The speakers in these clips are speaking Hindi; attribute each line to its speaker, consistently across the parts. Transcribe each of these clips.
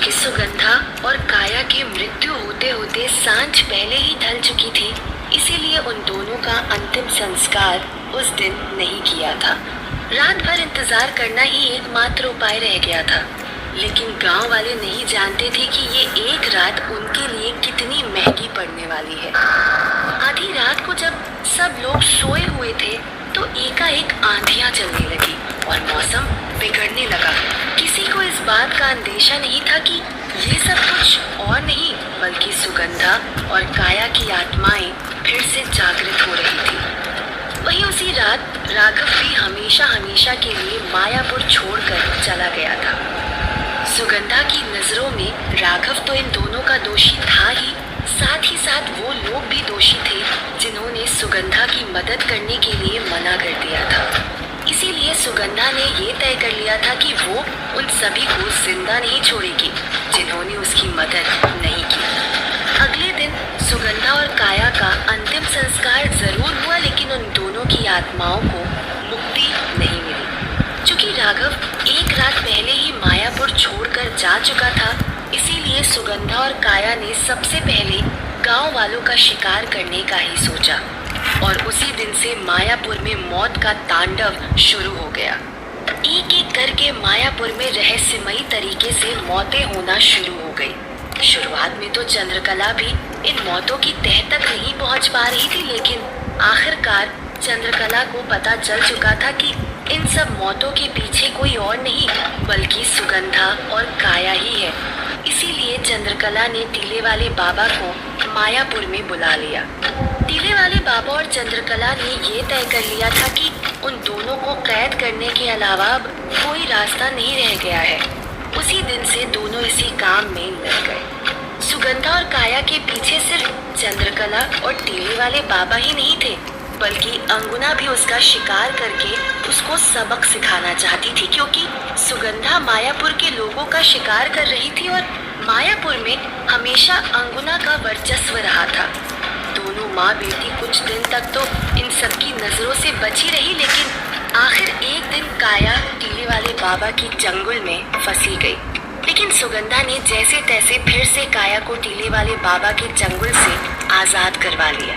Speaker 1: क्योंकि सुगंधा और काया की मृत्यु होते होते सांझ पहले ही ढल चुकी थी, इसीलिए उन दोनों का अंतिम संस्कार उस दिन नहीं किया था। रात भर इंतजार करना ही एकमात्र उपाय रह गया था, लेकिन गांव वाले नहीं जानते थे कि ये एक रात उनके लिए कितनी महंगी पड़ने वाली है। आधी रात को जब सब लोग सोए हुए थे तो एकाएक आंधियां चलने लगी और मौसम बिगड़ने लगा। किसी को इस बात का अंदेशा नहीं था कि ये सब कुछ और नहीं बल्कि सुगंधा और काया की आत्माएं फिर से जागृत हो रही थी। वहीं उसी रात राघव भी हमेशा हमेशा के लिए मायापुर छोड़कर चला गया था। सुगंधा की नजरों में राघव तो इन दोनों का दोषी था ही, साथ ही साथ वो लोग भी दोषी थे जिन्होंने सुगंधा की मदद करने के लिए मना कर दिया था। इसीलिए सुगंधा ने ये तय कर लिया था कि वो उन सभी को जिंदा नहीं छोड़ेगी जिन्होंने उसकी मदद नहीं की। अगले दिन सुगंधा और काया का अंतिम संस्कार जरूर हुआ, लेकिन उन दोनों की आत्माओं को मुक्ति नहीं मिली। चूंकि राघव एक रात पहले ही मायापुर छोड़कर जा चुका था, इसीलिए सुगंधा और काया ने सबसे पहले गांव वालों का शिकार करने का ही सोचा और उसी दिन से मायापुर में मौत का तांडव शुरू हो गया। एक एक करके मायापुर में रहस्यमयी तरीके से मौतें होना शुरू हो गई। शुरुआत में तो चंद्रकला भी इन मौतों की तह तक नहीं पहुंच पा रही थी, लेकिन आखिरकार चंद्रकला को पता चल चुका था कि इन सब मौतों के पीछे कोई और नहीं बल्कि सुगंधा और काया ही है। इसीलिए चंद्रकला ने टीले वाले बाबा को मायापुर में बुला लिया। टीले वाले बाबा और चंद्रकला ने ये तय कर लिया था कि उन दोनों को कैद करने के अलावा अब कोई रास्ता नहीं रह गया है। उसी दिन से दोनों इसी काम में लग गए। सुगंधा और काया के पीछे सिर्फ चंद्रकला और टीले वाले बाबा ही नहीं थे, बल्कि अंगुना भी उसका शिकार करके उसको सबक सिखाना चाहती थी, क्योंकि सुगंधा मायापुर के लोगों का शिकार कर रही थी और मायापुर में हमेशा अंगुना का वर्चस्व रहा था। दोनों माँ बेटी कुछ दिन तक तो इन सबकी नजरों से बची रही, लेकिन आखिर एक दिन काया टीले वाले बाबा की चंगुल में फंसी गई। लेकिन सुगंधा ने जैसे तैसे फिर से काया को टीले वाले बाबा के चंगुल से आजाद करवा लिया।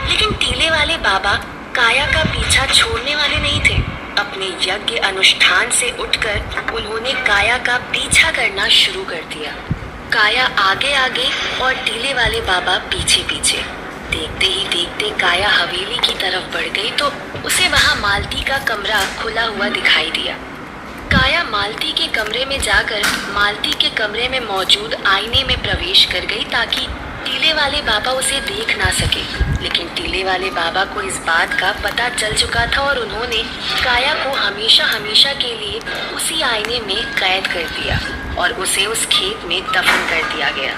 Speaker 1: लेकिन टीले वाले बाबा काया का पीछा छोड़ने वाले नहीं थे। अपने यज्ञ अनुष्ठान से उठकर उन्होंने काया का पीछा करना शुरू कर दिया। काया आगे आगे और टीले वाले बाबा पीछे पीछे। देखते ही देखते काया हवेली की तरफ बढ़ गई तो उसे वहां मालती का कमरा खुला हुआ दिखाई दिया। काया मालती के कमरे में जाकर मालती के कमरे में मौजूद आईने में प्रवेश कर गई ताकि टीले वाले बाबा उसे देख ना सके। लेकिन टीले वाले बाबा को इस बात का पता चल चुका था और उन्होंने काया को हमेशा हमेशा के लिए उसी आईने में कैद कर दिया और उसे उस खेत में दफन कर दिया गया।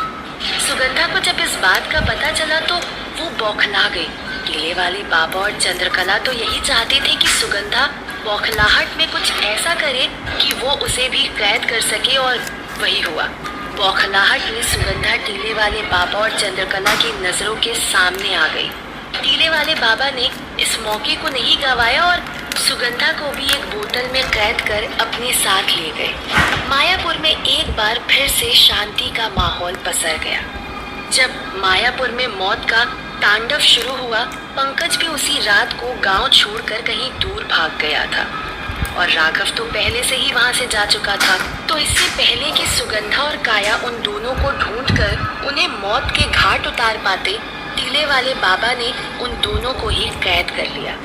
Speaker 1: सुगंधा को जब इस बात का पता चला तो वो बौखला गई। टीले वाले बाबा और चंद्रकला तो यही चाहते थे कि सुगंधा बौखलाहट में कुछ ऐसा करे कि वो उसे भी कैद कर सके, और वही हुआ। बौखलाहट में सुगंधा टीले वाले बाबा और चंद्रकला की नजरों के सामने आ गई। टीले वाले बाबा ने इस मौके को नहीं गंवाया और सुगंधा को भी एक बोतल में कैद कर अपने साथ ले गए। मायापुर में एक बार फिर से शांति का माहौल पसर गया। जब मायापुर में मौत का तांडव शुरू हुआ, पंकज भी उसी रात को गांव छोड़कर कहीं दूर भाग गया था और राघव तो पहले से ही वहां से जा चुका था। तो इससे पहले कि सुगंधा और काया उन दोनों को ढूंढकर उन्हें मौत के घाट उतार पाते, टीले वाले बाबा ने उन दोनों को ही कैद कर लिया।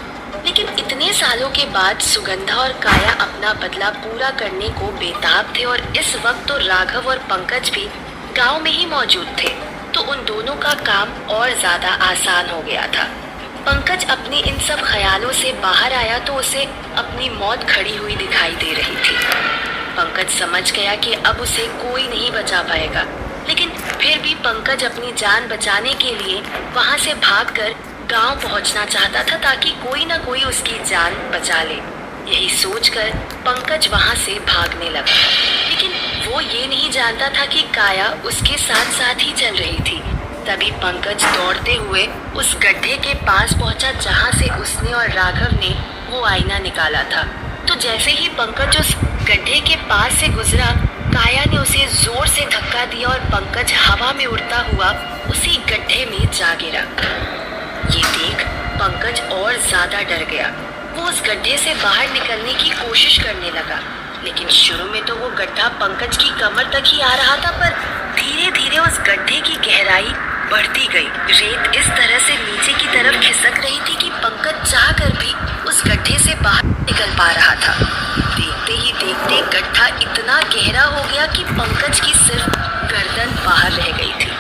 Speaker 1: लेकिन इतने सालों के बाद सुगंधा और काया अपना बदला पूरा करने को बेताब थे और इस वक्त तो राघव और पंकज भी गांव में ही मौजूद थे, तो उन दोनों का काम और ज्यादा आसान हो गया था। पंकज अपने इन सब ख्यालों से बाहर आया तो उसे अपनी मौत खड़ी हुई दिखाई दे रही थी। पंकज समझ गया कि अब उसे कोई नहीं बचा पाएगा, लेकिन फिर भी पंकज अपनी जान बचाने के लिए वहां से भागकर गांव पहुंचना चाहता था ताकि कोई ना कोई उसकी जान बचा ले। यही सोचकर पंकज वहां से भागने लगा, लेकिन वो ये नहीं जानता था कि काया उसके साथ साथ ही चल रही थी। तभी पंकज दौड़ते हुए उस गड्ढे के पास पहुंचा जहां से उसने और राघव ने वो आईना निकाला था। तो जैसे ही पंकज उस गड्ढे के पास से गुजरा, काया ने उसे जोर से धक्का दिया और पंकज हवा में उड़ता हुआ उसी गड्ढे में जा गिरा। ये देख पंकज और ज्यादा डर गया। वो उस गड्ढे से बाहर निकलने की कोशिश करने लगा, लेकिन शुरू में तो वो गड्ढा पंकज की कमर तक ही आ रहा था, पर धीरे धीरे उस गड्ढे की गहराई बढ़ती गई। रेत इस तरह से नीचे की तरफ खिसक रही थी कि पंकज चाहकर भी उस गड्ढे से बाहर निकल पा रहा था। देखते ही देखते गड्ढा इतना गहरा हो गया कि पंकज की सिर्फ गर्दन बाहर रह गई थी।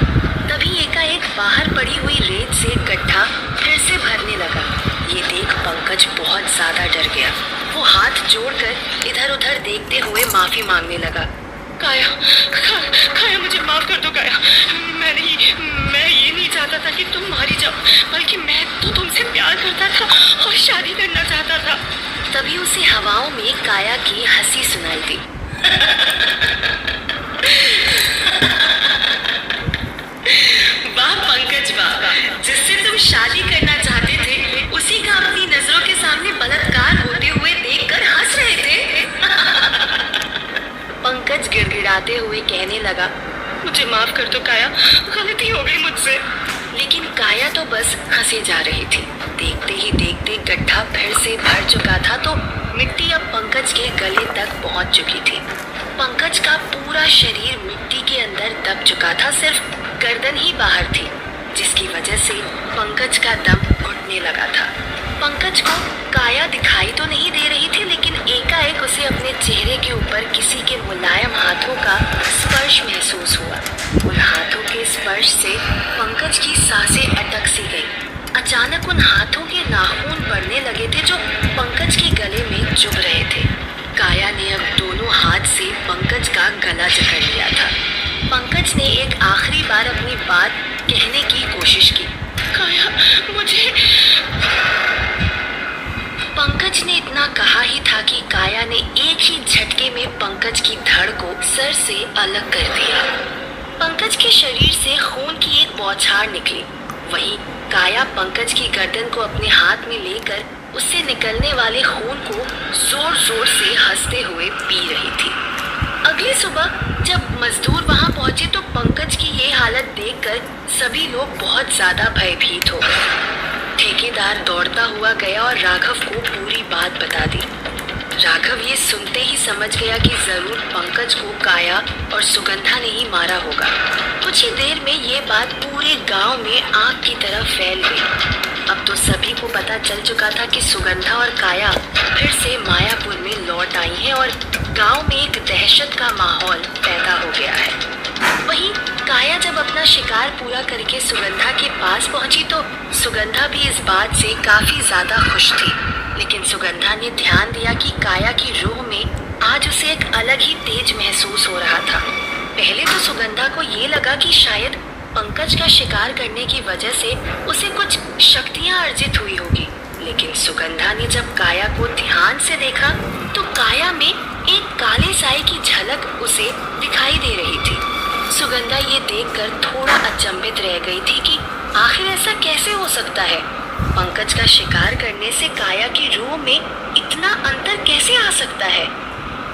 Speaker 1: तभी एकाएक बाहर पड़ी हुई रेत से गड्ढा फिर से भरने लगा। ये देख पंकज बहुत ज्यादा डर गया। वो हाथ जोड़कर इधर उधर देखते हुए माफी मांगने लगा। काया, काया मुझे माफ कर दो काया। मैं ये नहीं चाहता था कि तुम मारी जाओ, बल्कि मैं तो तुमसे प्यार करता था और शादी करना चाहता था। तभी उसे हवाओं में काया की हंसी सुनाई दी। वाह पंकज वाह, जिससे तुम शादी करना चाहते थे उसी का अपनी नजरों के सामने बलात्कार होते हुए देखकर हंस रहे थे। पंकज गिड़गिड़ाते हुए कहने लगा, मुझे माफ कर दो काया, गलती हो गई मुझसे। लेकिन काया तो बस हंसे जा रही थी। देखते ही देखते गड्ढा फिर से भर चुका था, तो मिट्टी अब पंकज के गले तक पहुंच चुकी थी। पंकज का पूरा शरीर मिट्टी के अंदर दब चुका था, सिर्फ गर्दन ही बाहर थी, जिसकी वजह से पंकज का दम घुटने लगा था। पंकज को काया दिखाई तो नहीं दे रही थी, लेकिन एकाएक उसे अपने चेहरे के ऊपर किसी के मुलायम हाथों का स्पर्श महसूस हुआ। उन हाथों के स्पर्श से पंकज की सांसें अटक सी गई। अचानक उन हाथों के नाखून पड़ने लगे थे जो पंकज के गले में चुभ रहे थे। काया ने अब दोनों हाथ से पंकज का गला जकड़ लिया था। पंकज ने एक आखिरी बार अपनी बात कहने की कोशिश की। काया मुझे। पंकज ने इतना कहा ही था कि काया ने एक ही झटके में पंकज की धड़ को सर से अलग कर दिया। पंकज के शरीर से खून की एक बौछार निकली। वहीं काया पंकज की गर्दन को अपने हाथ में लेकर उससे निकलने वाले खून को जोर जोर से हंसते हुए पी रही थी। अगली सुबह जब मजदूर वहां पहुंचे तो पंकज की ये हालत देखकर सभी लोग बहुत ज्यादा भयभीत हो गए। ठेकेदार दौड़ता हुआ गया और राघव को पूरी बात बता दी। राघव ये सुनते ही समझ गया कि जरूर पंकज को काया और सुगंधा ने ही मारा होगा। कुछ ही देर में ये बात पूरे गांव में आग की तरह फैल गई। अब तो सभी को पता चल चुका था कि सुगंधा और काया फिर से मायापुर में लौट आई हैं और गांव में एक दहशत का माहौल पैदा हो गया है। वहीं काया जब अपना शिकार पूरा करके सुगंधा के पास पहुंची तो सुगंधा भी इस बात से काफी ज्यादा खुश थी। लेकिन सुगंधा ने ध्यान दिया कि काया की रूह में आज उसे एक अलग ही तेज महसूस हो रहा था। पहले तो सुगंधा को ये लगा कि शायद पंकज का शिकार करने की वजह से उसे कुछ शक्तियां अर्जित हुई होगी। लेकिन सुगंधा ने जब काया को ध्यान से देखा तो काया में एक काले साए की झलक उसे दिखाई दे रही थी। सुगंधा ये देखकर थोड़ा अचंभित रह गई थी कि आखिर ऐसा कैसे हो सकता है। पंकज का शिकार करने से काया की रूह में इतना अंतर कैसे आ सकता है।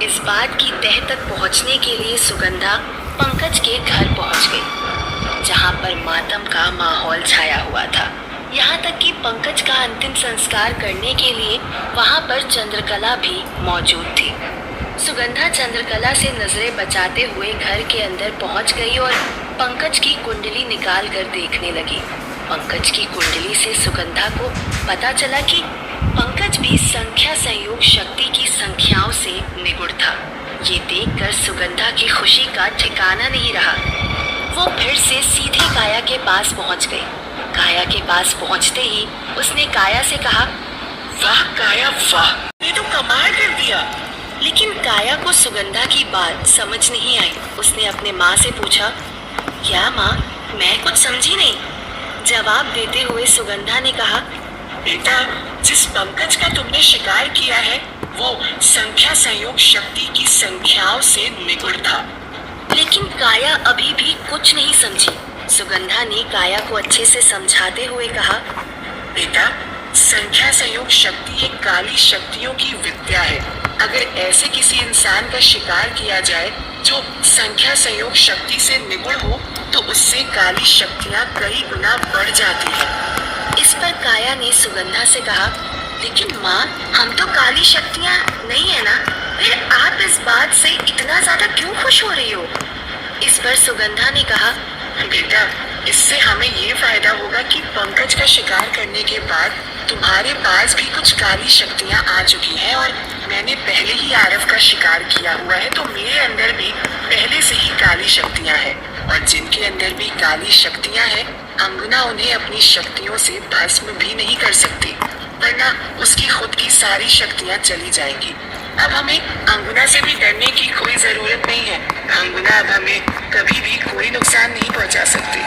Speaker 1: इस बात की तह तक पहुंचने के लिए सुगंधा पंकज के घर पहुंच गई, जहां पर मातम का माहौल छाया हुआ था। यहाँ तक कि पंकज का अंतिम संस्कार करने के लिए वहाँ पर चंद्रकला भी मौजूद थी। सुगंधा चंद्रकला से नजरें बचाते हुए घर के अंदर पहुँच गई और पंकज की कुंडली निकाल कर देखने लगी। पंकज की कुंडली से सुगंधा को पता चला कि पंकज भी संख्या संयोग शक्ति की संख्याओं से निगुड़ था। ये देखकर सुगंधा की खुशी का ठिकाना नहीं रहा। वो फिर से सीधे काया के पास पहुंच गई। काया के पास पहुंचते ही उसने काया से कहा, वाह काया वाह, ये तो कमाल कर दिया। लेकिन काया को सुगंधा की बात समझ नहीं आई। उसने अपने माँ से पूछा, क्या माँ, मैं कुछ समझी नहीं। जवाब देते हुए सुगंधा ने कहा, बेटा, जिस पंकज का तुमने शिकार किया है वो संख्या संयोग शक्ति की संख्याओं से निगुड़ था। लेकिन काया अभी भी कुछ नहीं समझी। सुगंधा ने काया को अच्छे से समझाते हुए कहा, बेटा, संख्या संयोग शक्ति एक काली शक्तियों की विद्या है।
Speaker 2: अगर ऐसे किसी इंसान का शिकार किया जाए जो संख्या संयोग शक्ति से निपुण हो तो उससे काली शक्तियाँ कई गुना बढ़ जाती है।
Speaker 1: इस पर काया ने सुगंधा से कहा, लेकिन माँ, हम तो काली शक्तियाँ नहीं है ना, फिर आप इस बात से इतना ज्यादा क्यों खुश हो रही हो? इस पर सुगंधा ने कहा,
Speaker 2: बेटा, इससे हमें ये फायदा होगा कि पंकज का शिकार करने के बाद तुम्हारे पास भी कुछ काली शक्तियाँ आ चुकी हैं और मैंने पहले ही आरव का शिकार किया हुआ है, तो मेरे अंदर भी पहले से ही काली शक्तियाँ हैं। और जिनके अंदर भी काली शक्तियाँ हैं, अंगुना उन्हें अपनी शक्तियों से भस्म भी नहीं कर सकती, वरना उसकी खुद की सारी शक्तियाँ चली जाएंगी। अब हमें अंगुना से भी डरने की कोई जरूरत नहीं है। अंगुना अब हमें कभी भी कोई नुकसान नहीं पहुंचा सकती।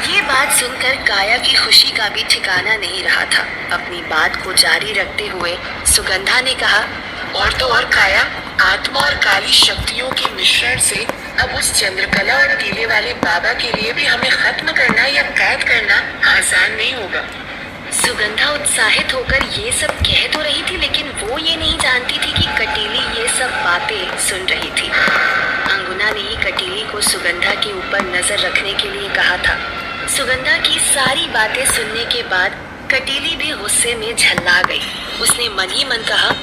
Speaker 1: ये बात सुनकर काया की खुशी का भी ठिकाना नहीं रहा था। अपनी बात को जारी रखते हुए सुगंधा ने कहा,
Speaker 2: और तो और काया, आत्मा और काली शक्तियों के मिश्रण से अब उस चंद्रकला और टीले वाले बाबा के लिए भी हमें खत्म करना या कैद करना आसान नहीं होगा।
Speaker 1: सुगंधा उत्साहित होकर ये सब कह तो रही थी, लेकिन वो ये नहीं जानती थी कि कटीली ये सब बातें सुन रही थी। अंगुना ने ही कटीली को सुगंधा के ऊपर नजर रखने के लिए कहा था। सुगंधा की सारी बातें सुनने के बाद कटीली भी गुस्से में झल्ला गई। उसने मन ही मन कहा,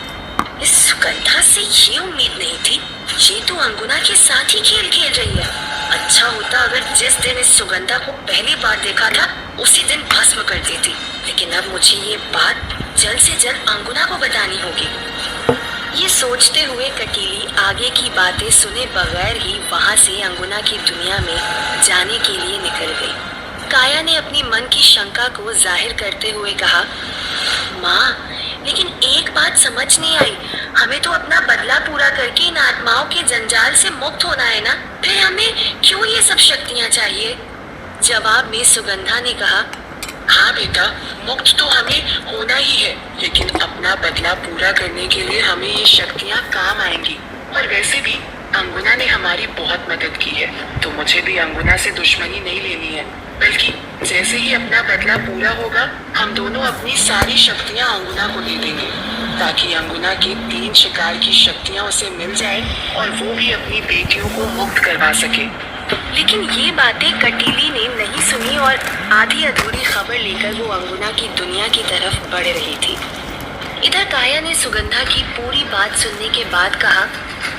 Speaker 1: इस सुगंधा से ये उम्मीद नहीं थी, ये तो अंगुना के साथ ही खेल खेल रही है। अच्छा होता अगर जिस दिन इस सुगंधा को पहली बार देखा था उसी दिन भस्म कर देती, लेकिन अब मुझे ये बात जल्द से जल्द अंगुना को बतानी होगी। ये सोचते हुए कटीली आगे की बातें सुने बगैर ही वहां से अंगुना की दुनिया में जाने के लिए निकल गई। काया ने अपनी मन की शंका को जाहिर करते हुए कहा, माँ, लेकिन एक बात समझ नहीं आई, हमें तो अपना बदला पूरा करके इन आत्माओं के जंजाल से मुक्त होना है ना, फिर हमें क्यों ये सब शक्तियाँ चाहिए? जवाब में सुगंधा ने कहा,
Speaker 2: हाँ बेटा, मुक्त तो हमें होना ही है, लेकिन अपना बदला पूरा करने के लिए हमें ये शक्तियाँ काम आएंगी। और वैसे भी अंगुना ने हमारी बहुत मदद की है, तो मुझे भी अंगुना से दुश्मनी नहीं लेनी है, बल्कि जैसे ही अपना बदला पूरा होगा हम दोनों अपनी सारी शक्तियाँ अंगुना को दे देंगे, ताकि अंगुना के 3 शिकार की शक्तियाँ उसे मिल जाए और वो भी अपनी बेटियों को मुक्त करवा सके।
Speaker 1: लेकिन ये बातें कटीली ने नहीं सुनी और आधी अधूरी खबर लेकर वो अंगुना की दुनिया की तरफ बढ़ रही थी। इधर काया ने सुगंधा की पूरी बात सुनने के बाद कहा,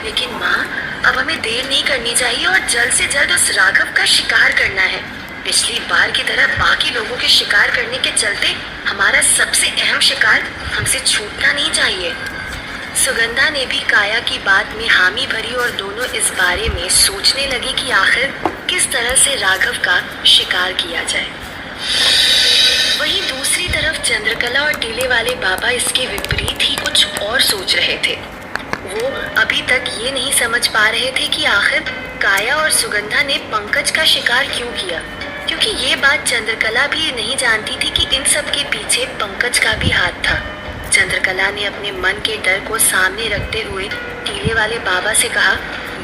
Speaker 1: लेकिन माँ, अब हमें देर नहीं करनी चाहिए और जल्द से जल्द उस राघव का शिकार करना है। पिछली बार की तरह बाकी लोगों के शिकार करने के चलते हमारा सबसे अहम शिकार हमसे छूटना नहीं चाहिए। सुगंधा ने भी काया की बात में हामी भरी और दोनों इस बारे में सोचने लगी कि आखिर किस तरह से राघव का शिकार किया जाए। वहीं दूसरी तरफ चंद्रकला और टीले वाले बाबा इसके विपरीत ही कुछ और सोच रहे थे। वो अभी तक ये नहीं समझ पा रहे थे कि आखिर काया और सुगंधा ने पंकज का शिकार क्यों किया, क्योंकि ये बात चंद्रकला भी नहीं जानती थी कि इन सब के पीछे पंकज का भी हाथ था। चंद्रकला ने अपने मन के डर को सामने रखते हुए टीले वाले बाबा से कहा,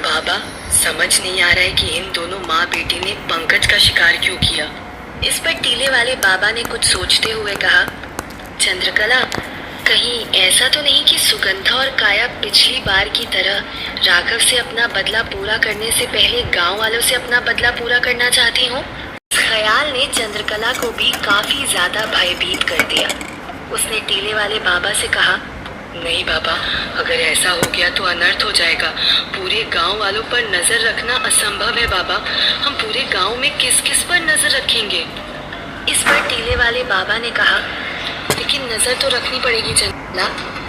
Speaker 1: बाबा, समझ नहीं आ रहा है कि इन दोनों माँ बेटी ने पंकज का शिकार क्यों किया। इस पर टीले वाले बाबा ने कुछ सोचते हुए कहा, चंद्रकला, कहीं ऐसा तो नहीं कि सुगंधा और काया पिछली बार की तरह राघव से अपना बदला पूरा करने से पहले गांव वालों से अपना बदला पूरा करना चाहती हो? ख्याल ने चंद्रकला को भी काफी ज्यादा भयभीत कर दिया। उसने टीले वाले बाबा से कहा, नहीं बाबा, अगर ऐसा हो गया तो अनर्थ हो जाएगा। पूरे गांव वालों पर नजर रखना असंभव है बाबा। हम पूरे गांव में किस किस पर नजर रखेंगे? इस पर टीले वाले बाबा ने कहा, लेकिन नजर तो रखनी पड़ेगी चंद्रकला।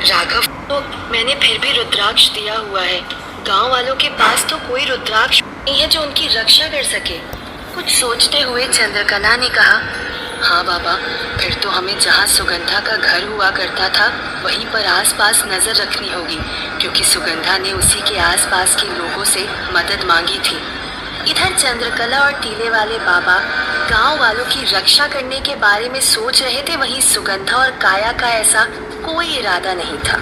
Speaker 1: राघव तो मैंने फिर भी रुद्राक्ष दिया हुआ है। गांव वालों के पास तो कोई रुद्राक्ष नहीं है जो उनकी रक्षा कर सके। कुछ सोचते हुए चंद्रकला ने कहा, हाँ बाबा, फिर तो हमें जहाँ सुगंधा का घर हुआ करता था वहीं पर आसपास नजर रखनी होगी, क्योंकि सुगंधा ने उसी के आसपास के लोगों से मदद मांगी थी। इधर चंद्रकला और टीले वाले बाबा गांव वालों की रक्षा करने के बारे में सोच रहे थे, वहीं सुगंधा और काया का ऐसा कोई इरादा नहीं था।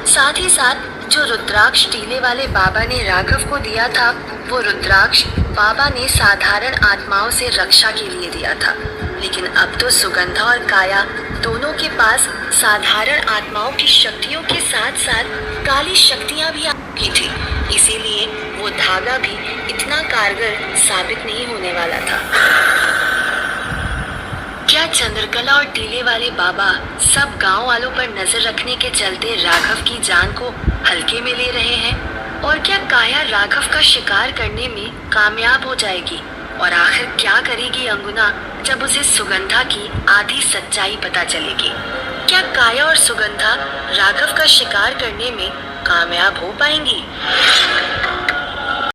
Speaker 1: साथ ही साथ जो रुद्राक्ष टीले वाले बाबा ने राघव को दिया था, वो रुद्राक्ष बाबा ने साधारण आत्माओं से रक्षा के लिए दिया था। लेकिन अब तो सुगंधा और काया दोनों के पास साधारण आत्माओं की शक्तियों के साथ साथ काली शक्तियां भी आ चुकी थी, इसीलिए वो धागा भी इतना कारगर साबित नहीं होने वाला था। क्या चंद्रकला और टीले वाले बाबा सब गांव वालों पर नजर रखने के चलते राघव की जान को हल्के में ले रहे हैं? और क्या काया राघव का शिकार करने में कामयाब हो जाएगी? और आखिर क्या करेगी अंगुना जब उसे सुगंधा की आधी सच्चाई पता चलेगी? क्या काया और सुगंधा राघव का शिकार करने में कामयाब हो पाएंगी?